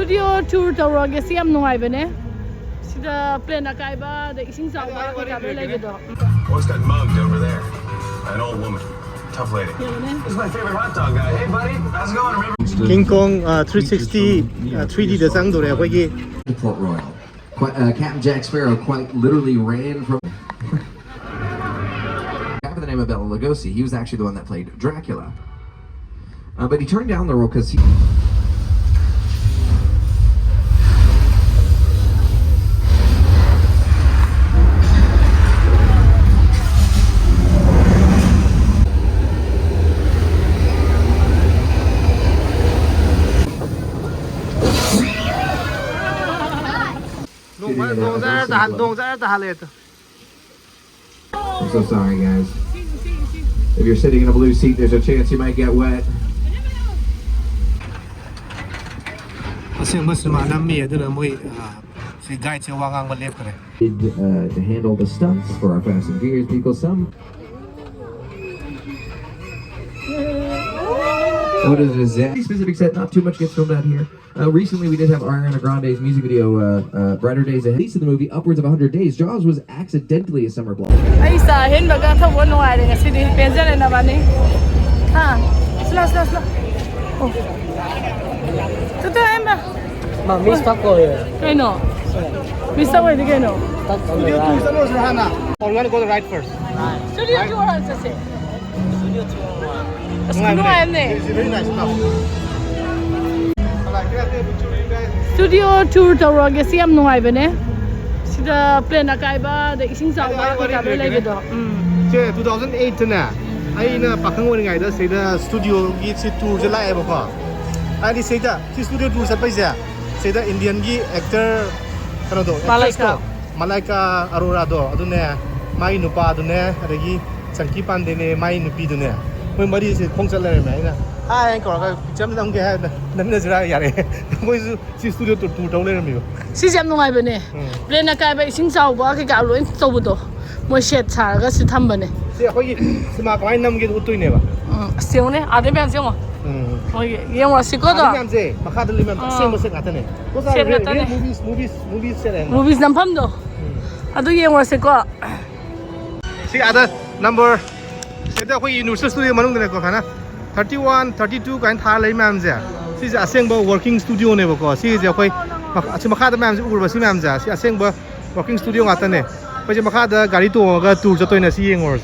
Studio tour tawrage si am nungai bane. Sida plane akaiba the ising sawa ka kabe laibedo. What's that mugged over there? An old woman. Tough lady. This is my favorite hot dog guy. Hey buddy, how's it going? Remember King Kong 360 3D 的生度嚟開機。Port Royal. Captain Jack Sparrow quite literally ran from. Guy by the name of Bela Lugosi. He was actually the one that played Dracula. But he turned down the role because he. I'm so sorry, guys. If you're sitting in a blue seat, there's a chance you might get wet. To handle the stunts for our Fast and Furious people, some. What is it? Specific set, not too much gets filmed out here. Recently, we did have Ariana Grande's music video, Brighter Days Ahead. Released in the movie upwards of 100 days. Jaws was accidentally a summer block. Ay sa hin baga thabo nuai de ngasi di penja na bani. Ha. Sla. Oh. Tutu em ba. Ma miss pa ko ye. Kaino. Miss away de kaino. Studio tour sa Los Rahana. Or you want to go to right first? Studio tour sa se. Studio tour. Nuai em ne. It's very nice stuff. Studio tour tawrage si am nuai bane. Sida plane akaiba the ising sawa ka kabe laibedo. 2008 na aina pakhang wan ngai da seda studio gi si tour je lai ba ko ani seda si studio tour sa paisa seda Indian gi actor kano do Malaika Arora do adune mai nupa adune adagi Sanki Pande ne mai nupi dune moi mari se khongchal le mai na ai ko ka jam dam ge nan na jira yare moi si studio tour taw le mi si jam nuai bane plane akaiba ising sawa ka ka loin tawbudo moi shet charaga si thambane si khoi sima kai nam ge utui ne ba sione ade ben siamo oi yengwa sikodo ade ben je makha dali men same se ngatane ko sa movies se movies nam pham do adu yengwa siko si ada number seda khoi Universal Studio manung de ko khana 31 32 kan tha lai mam ja si ja aseng ba working studio ne ba ko si ja khoi si makha da mam ji ur ba si mam ja si aseng ba working studio ngatane pa je makha da gari to ga tour ja toina si yengor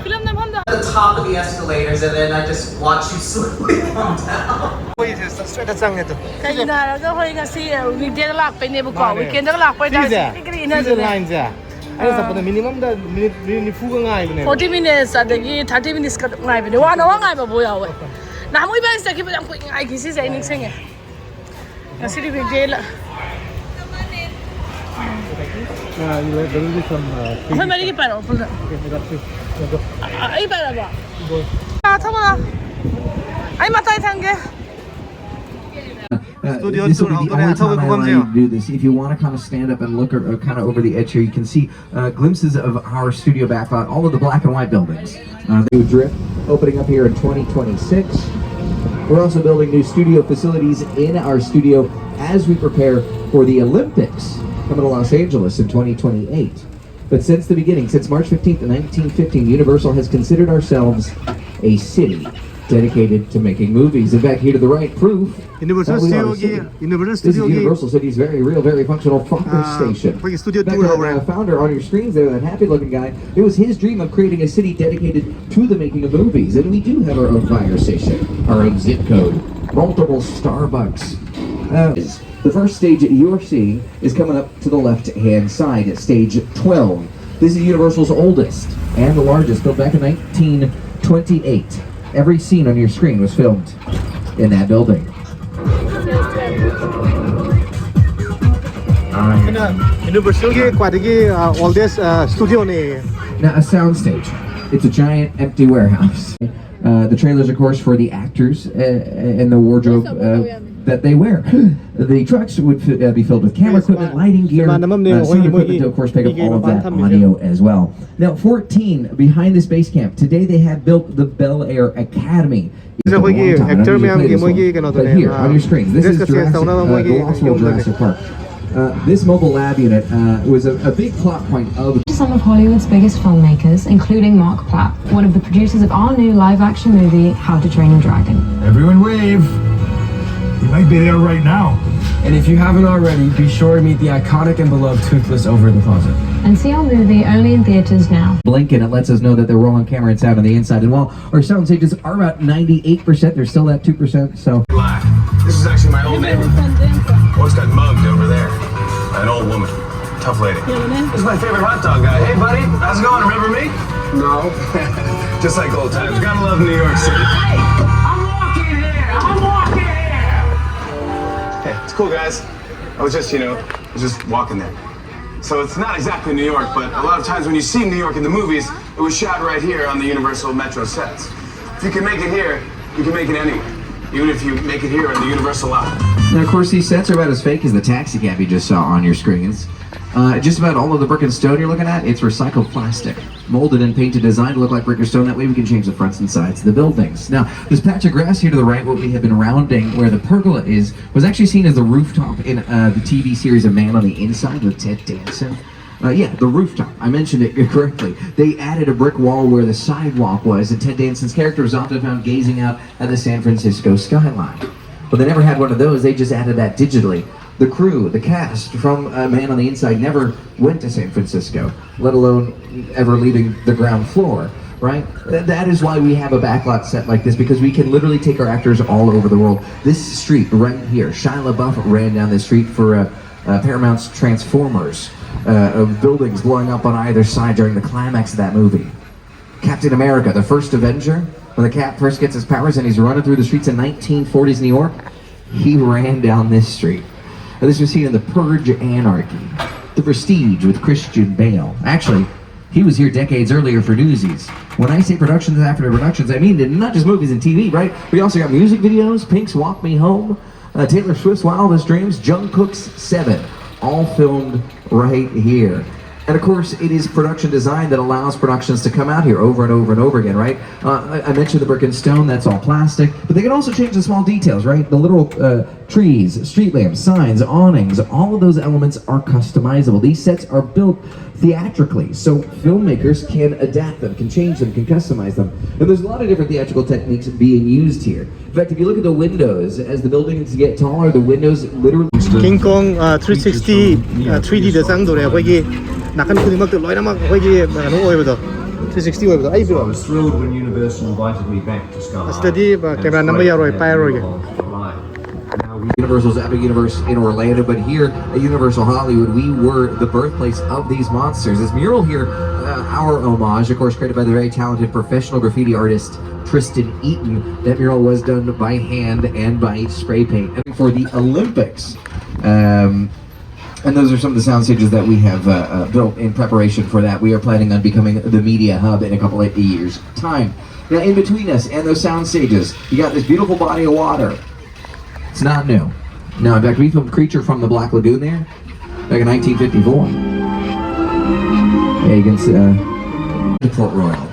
film nam pham do At the top of the escalators, and then I just watch you slowly come down. khoi je straight da sang ne to kai na ga hoi nga si weekend lak pe ne ba ko weekend lak pe da si na the line ja ai sa pa minimum da minute fu ga ngai ne 40 minutes adagi 30 minutes ka ngai be wa na wa ngai ba bo ya we na moi ba sa ki ba ko ngai ki si sai ning senge na si di weekend la you are going to some hoi mari ki pa ro pul ai ba la ba thama ai matai thange This will be the only time I allow you to do this. If you want to kind of stand up and look kind of over the edge here, you can see glimpses of our studio backlot, all of the black and white buildings. New drip opening up here in 2026. We're also building new studio facilities in our studio as we prepare for the Olympics coming to Los Angeles in 2028. But since the beginning, since March 15th, 1915, Universal has considered ourselves a city dedicated to making movies. In fact, here to the right, proof. Universal Studio. This is Universal City's very real, very functional focus station. That founder on your screens there, that happy-looking guy, it was his dream of creating a city dedicated to the making of movies. And we do have our own fire station, our own zip code, multiple Starbucks. The first stage that you are seeing is coming up to the left-hand side at stage 12. This is Universal's oldest and the largest, built back in 1928. Every scene on your screen was filmed in that building. Universal oldest studio. Now, a soundstage. It's a giant empty warehouse. The trailers, of course, for the actors and the wardrobe that they wear. The trucks would be filled with camera equipment, lighting gear, sound equipment to, of course, pick up all of that audio as well. Now, 14 behind this base camp. Today, they have built the Bel Air Academy. This a is long time. actor I don't usually play man, this one. But here on your screens, this is Jurassic, the Lost World Jurassic Park. This mobile lab unit was a big plot point of Some of Hollywood's biggest filmmakers, including Mark Platt, one of the producers of our new live-action movie, How to Train Your Dragon. Everyone wave. You might be there right now. And if you haven't already, be sure to meet the iconic and beloved Toothless over in the closet. And see our movie only in theaters now. blink and it lets us know that they're rolling camera and sound on the inside. And while our sound stages are about 98%, there's still that 2%, so. This is actually my old neighborhood. Once got mugged over there by an old woman. Tough lady. This is my favorite hot dog guy. Hey, buddy, how's it going? Remember me? No. Just like old times. Gotta love New York City. Hey, I'm walking here. Hey, it's cool, guys. I was just walking there. So it's not exactly New York, but a lot of times when you see New York in the movies, it was shot right here on the Universal Metro sets. If you can make it here, you can make it anywhere. Even if you make it here on the Universal lot. And of course, these sets are about as fake as the taxi cab you just saw on your screens. Just about all of the brick and stone you're looking at, it's recycled plastic. Molded and painted, designed to look like brick or stone. That way we can change the fronts and sides of the buildings. Now, this patch of grass here to the right, what we have been rounding where the pergola is, was actually seen as the rooftop in the TV series A Man on the Inside with Ted Danson. Yeah, the rooftop. I mentioned it correctly. They added a brick wall where the sidewalk was, and Ted Danson's character was often found gazing out at the San Francisco skyline. But they never had one of those, they just added that digitally. The crew, the cast from A Man on the Inside never went to San Francisco, let alone ever leaving the ground floor, right? That is why we have a backlot set like this, because we can literally take our actors all over the world. This street right here, Shia LaBeouf ran down this street for Paramount's Transformers, of buildings blowing up on either side during the climax of that movie. Captain America, the first Avenger, when the Cap first gets his powers and he's running through the streets in 1940s New York, he ran down this street. Now, this was seen in The Purge Anarchy, The Prestige with Christian Bale. Actually, he was here decades earlier for Newsies. When I say productions after productions, I mean not just movies and TV, right? We also got music videos, Pink's Walk Me Home, Taylor Swift's Wildest Dreams, Jungkook's 7, all filmed right here. And of course, it is production design that allows productions to come out here over and over and over again, right? I mentioned the brick and stone, that's all plastic, but they can also change the small details, right? The literal trees, street lamps, signs, awnings, all of those elements are customizable. These sets are built theatrically, so filmmakers can adapt them, can change them, can customize them. And there's a lot of different theatrical techniques being used here. In fact, if you look at the windows, as the buildings get taller, the windows literally... King Kong 360 3D ꯗ ꯆꯪꯗꯣꯔꯦ ꯑꯩꯈꯣꯏꯒꯤ ꯅꯥꯀꯟ ꯈꯨꯗꯤꯡꯃꯛꯇ ꯂꯣꯏꯅꯃꯛ ꯑꯩꯈꯣꯏꯒꯤ ꯀꯩꯅꯣ ꯑꯣꯏꯕꯗꯣ 360 ꯑꯣꯏꯕꯗꯣ ꯑꯩꯁꯨ I was thrilled when Universal invited me back to Sky. ꯑꯁꯤꯗꯗꯤ ꯀꯦꯃꯦꯔꯥ ꯅꯝꯕ ꯌꯥꯔꯣꯏ ꯄꯥꯏꯔꯣꯏꯒꯦ. Universal's Epic Universe in Orlando, but here at Universal Hollywood, we were the birthplace of these monsters. This mural here, our homage, of course, created by the very talented professional graffiti artist Tristan Eaton. That mural was done by hand and by spray paint for the Olympics. And those are some of the sound stages that we have built in preparation for that. We are planning on becoming the media hub in a couple of years' time. Now, in between us and those sound stages, you got this beautiful body of water. It's not new. No, in fact, we filmed Creature from the Black Lagoon there back in 1954. Yeah, you can see Port Royal.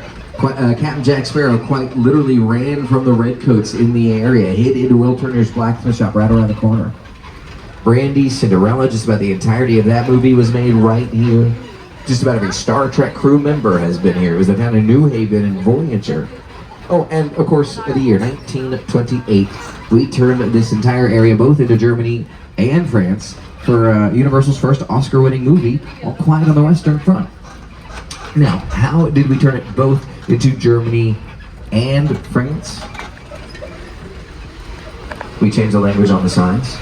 Captain Jack Sparrow quite literally ran from the Redcoats in the area, hid into Will Turner's blacksmith shop right around the corner. Brandy, Cinderella, just about the entirety of that movie was made right here. Just about every Star Trek crew member has been here. It was the town of New Haven and Voyager. Oh, and of course, the year 1928, we turned this entire area both into Germany and France for Universal's first Oscar-winning movie, All Quiet on the Western Front. Now, how did we turn it both into Germany and France? We changed the language on the signs.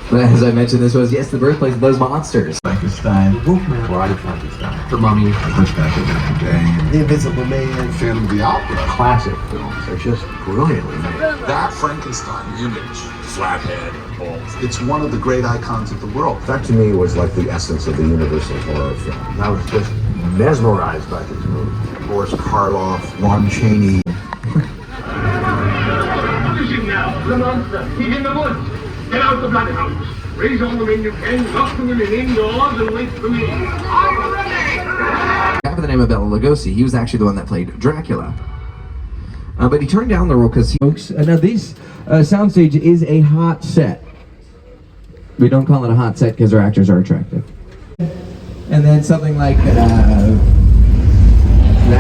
But as I mentioned, this was, yes, the birthplace of those monsters. Frankenstein, Wolfman, Bride of Frankenstein, The Mummy, Hunchback of Notre Dame, The Invisible Man, Phantom of the Opera. Classic films. They're just brilliantly made. That Frankenstein image, flathead, balls, it's one of the great icons of the world. That to me was like the essence of the Universal horror film. I was just mesmerized by this movie. Boris Karloff, Lon Chaney. Listen now, the monster, he's in the woods. Get out the bloody house. Raise all the men you can, lock the women indoors, and wait for me. I'm ready! By the name of Bela Lugosi, he was actually the one that played Dracula. But he turned down the role because folks. Now this soundstage is a hot set. We don't call it a hot set because our actors are attractive. And then something like that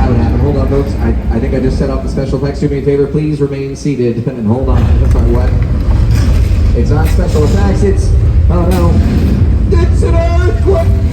would happen. Hold on, folks. I think I just set up the special effects. Do me a favor, please remain seated and hold on. Sorry, what? It's not special effects. It's oh no, it's an earthquake.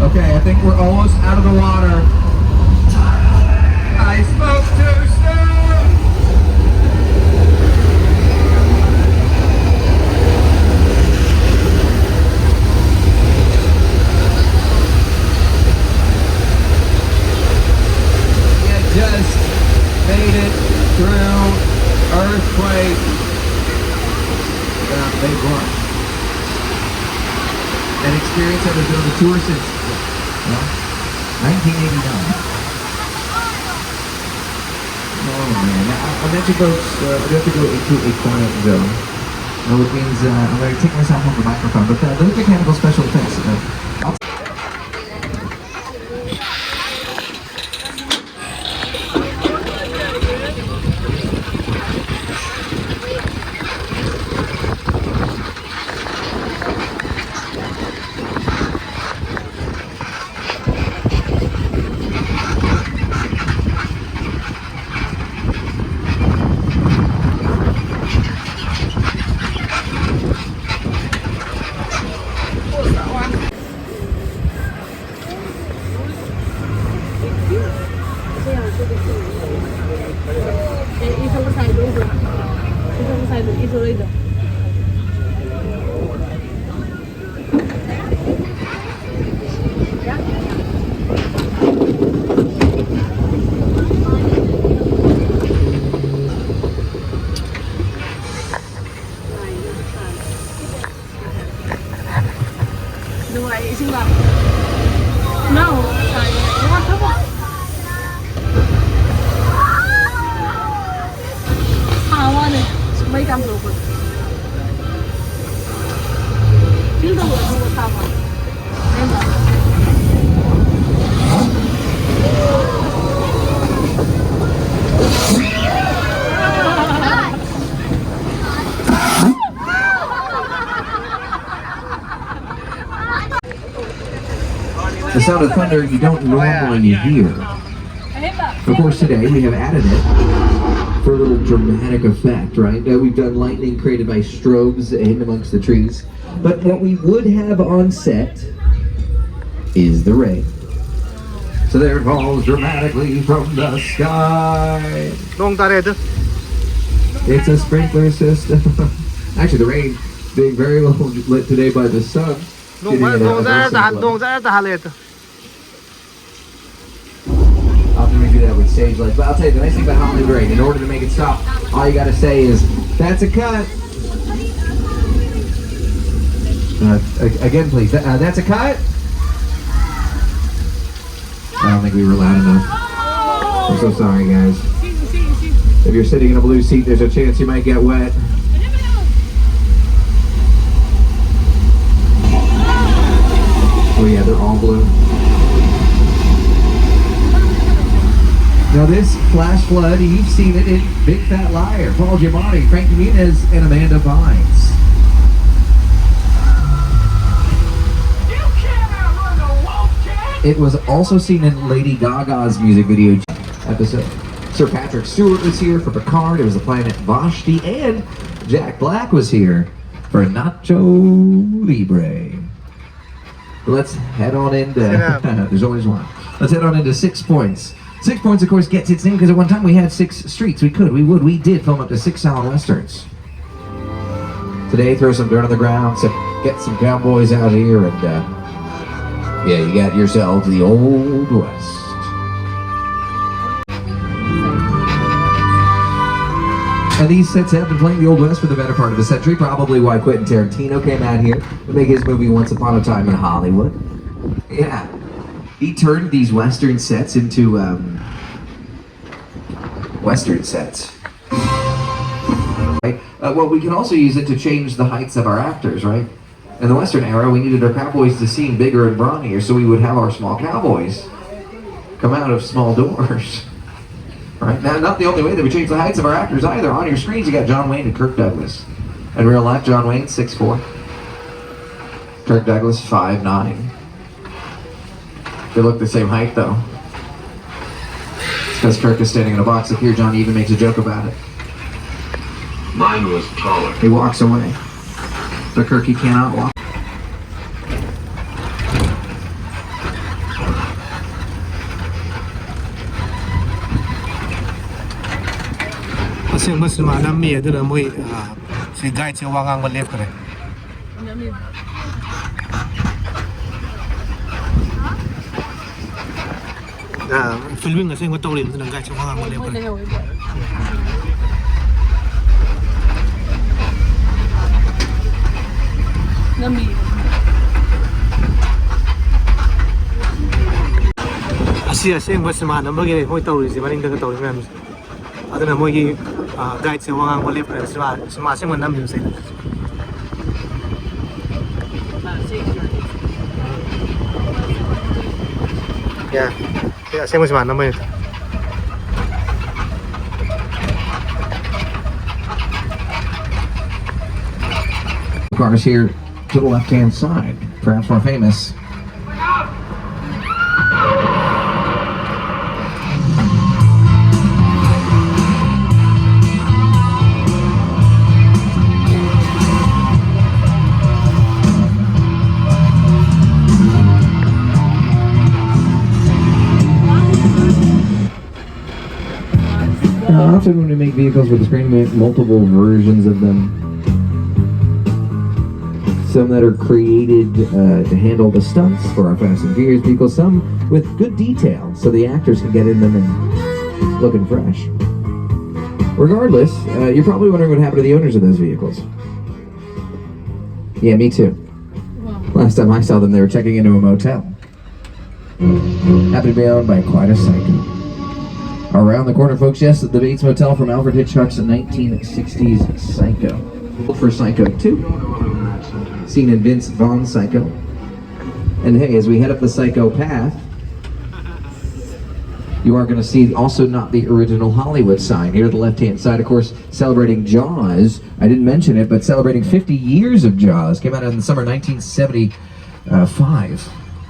Okay, I think we're almost out of the water. I spoke too soon! You just made it through earthquake. Big one. An experience that has been on the tour since 1989. Oh man, I mentioned folks, we have to go into a quiet zone, which means I'm going to take myself off the microphone, but those mechanical special effects. The sound of thunder you don't normally hear. Of course, today we have added it for a little dramatic effect, right? We've done lightning created by strobes hidden amongst the trees. But what we would have on set is the rain. So there it falls dramatically from the sky. It's a sprinkler system. Actually, the rain being very well lit today by the sun. Often we do that with stage lights, but I'll tell you the nice thing about Hollywood rain, in order to make it stop, all you gotta say is, that's a cut. Again please, that's a cut. I don't think we were loud enough. I'm so sorry guys. If you're sitting in a blue seat, there's a chance you might get wet. Oh yeah, they're all blue. Now this flash flood, you've seen it in Big Fat Liar, Paul Giamatti, Frank Muniz, and Amanda Bynes. It was also seen in Lady Gaga's music video episode. Sir Patrick Stewart was here for Picard, it was the Planet Vashti, and Jack Black was here for Nacho Libre. Let's head on into, there's always one. Let's head on into 6 points. 6 points, of course, gets its name because at one time we had 6 streets. We did film up to 6 silent westerns. Today, throw some dirt on the ground, get some cowboys out here, and yeah, you got yourself the Old West. And these sets have been playing the Old West for the better part of a century, probably why Quentin Tarantino came out here to make his movie Once Upon a Time in Hollywood. Yeah. He turned these Western sets into, Western sets. Right? Well, we can also use it to change the heights of our actors, right? In the Western era, we needed our cowboys to seem bigger and brawnier, so we would have our small cowboys come out of small doors. Right? Now, not the only way that we change the heights of our actors either. On your screens, you got John Wayne and Kirk Douglas. In real life, John Wayne, 6'4". Kirk Douglas, 5'9". They look the same height, though. It's because Kirk is standing in a box up here. John even makes a joke about it. Mine was taller. He walks away. But Kirk, he cannot walk. Kasi mas lumanam niya doon mo si guide siya wangang malip ka rin. Filming kasi mo tawin ng guide siya wangang malip ka rin. Asia mas lumanam bagay mo tawin si maring daga tawin namin. Ada na mo yung guide sa mga malip na sumasing man namin sila. Yeah, siya mo suman naman ito. Cars here to the left-hand side, perhaps more famous. Often when we make vehicles with the screen, we make multiple versions of them. Some that are created to handle the stunts for our Fast and Furious vehicles, some with good detail so the actors can get in them and looking fresh. Regardless, you're probably wondering what happened to the owners of those vehicles. Yeah, me too. Last time I saw them, they were checking into a motel. Happened to be owned by quite a psycho. Around the corner, folks, yes, the Bates Motel from Alfred Hitchcock's 1960s Psycho. For Psycho 2, seen in Vince Vaughn's Psycho. And hey, as we head up the Psycho path, you are going to see also not the original Hollywood sign. Here to the left-hand side, of course, celebrating Jaws. I didn't mention it, but celebrating 50 years of Jaws. Came out in the summer 1975.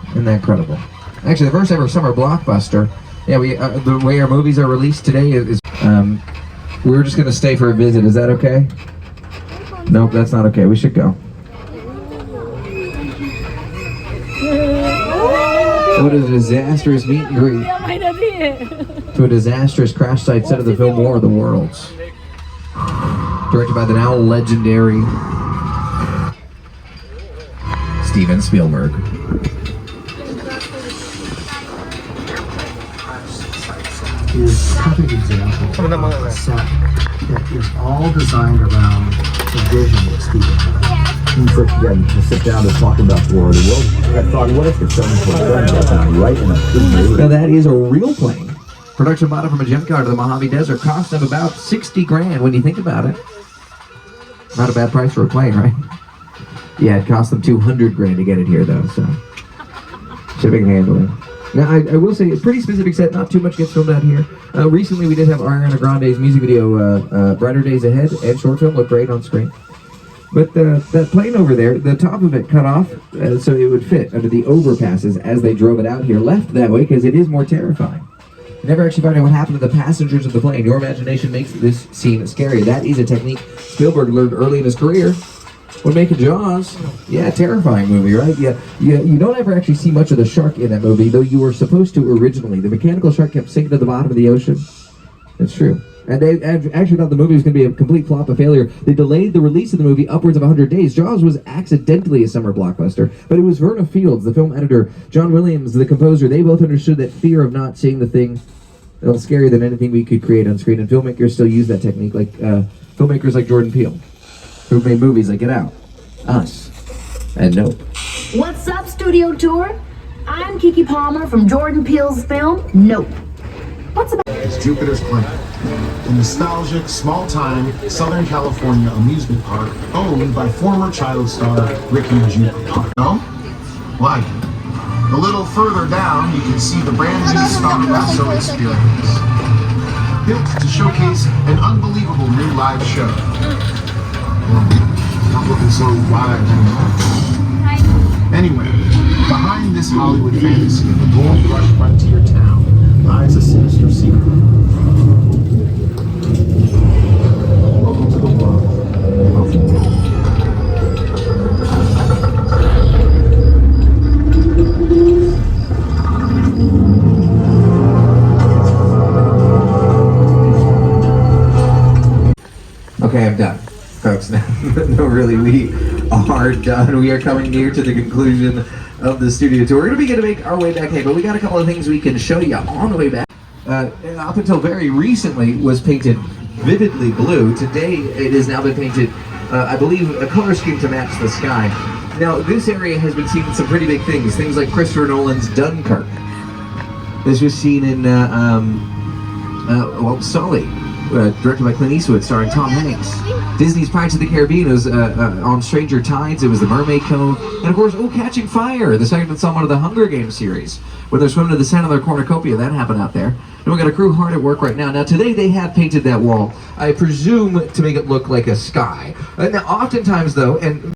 Isn't that incredible? Actually, the first ever summer blockbuster. Yeah, the way our movies are released today is we're just going to stay for a visit. Is that okay? Nope, that's not okay. We should go. What a disastrous meet and greet to a disastrous crash site set of the film War of the Worlds. Directed by the now legendary Steven Spielberg. Is a perfect example of a set that is all designed around the vision that Steven had. When we first began to sit down to talk about War of the Worlds, I thought, what if the films were done that time, right in a big movie? Now that is a real plane. Production bought it from a junkyard to the Mojave Desert. Cost them about 60 grand when you think about it. Not a bad price for a plane, right? Yeah, it cost them 200 grand to get it here, though, so shipping and handling. Now, I will say, a pretty specific set, not too much gets filmed out here. Recently, we did have Ariana Grande's music video, Brighter Days Ahead, and short film looked great on screen. But that plane over there, the top of it cut off so it would fit under the overpasses as they drove it out here. Left that way because it is more terrifying. You never actually find out what happened to the passengers of the plane. Your imagination makes this scene scary. That is a technique Spielberg learned early in his career. when making Jaws. Yeah, terrifying movie, right? Yeah, you don't ever actually see much of the shark in that movie, though you were supposed to originally. The mechanical shark kept sinking to the bottom of the ocean. That's true. And they actually thought the movie was going to be a complete flop, a failure. They delayed the release of the movie upwards of 100 days. Jaws was accidentally a summer blockbuster, but it was Verna Fields, the film editor, John Williams, the composer. They both understood that fear of not seeing the thing a little scarier than anything we could create on screen, and filmmakers still use that technique, like filmmakers like Jordan Peele, who made movies like Get Out, Us, and Nope. What's up, Studio Tour? I'm Kiki Palmer from Jordan Peele's film, Nope. What's about... It's Jupiter's Planet, a nostalgic, small-time Southern California amusement park owned by former child star Ricky Jupiter. No? Why? A little further down, you can see the brand new Stunts experience, built to showcase an unbelievable new live show. Not looking so live anymore. Anyway, behind this Hollywood fantasy of a gold rush frontier town lies a sinister secret. Welcome to the world of Okay, I'm done, folks. No, really, we are done. We are coming near to the conclusion of the studio tour. We're going to make our way back here, but we got a couple of things we can show you on the way back. Up until very recently was painted vividly blue. Today it has now been painted, I believe, a color scheme to match the sky. Now, this area has been seeing some pretty big things like Christopher Nolan's Dunkirk. This was seen in, Sully. Directed by Clint Eastwood, starring Tom Hanks. Disney's Pirates of the Caribbean was on Stranger Tides. It was The Mermaid Cove, and of course, Catching Fire, the second installment of the Hunger Games series, where they're swimming to the center of their cornucopia. That happened out there, and we got a crew hard at work right now. Now, today they have painted that wall, I presume, to make it look like a sky. Now, oftentimes, though, and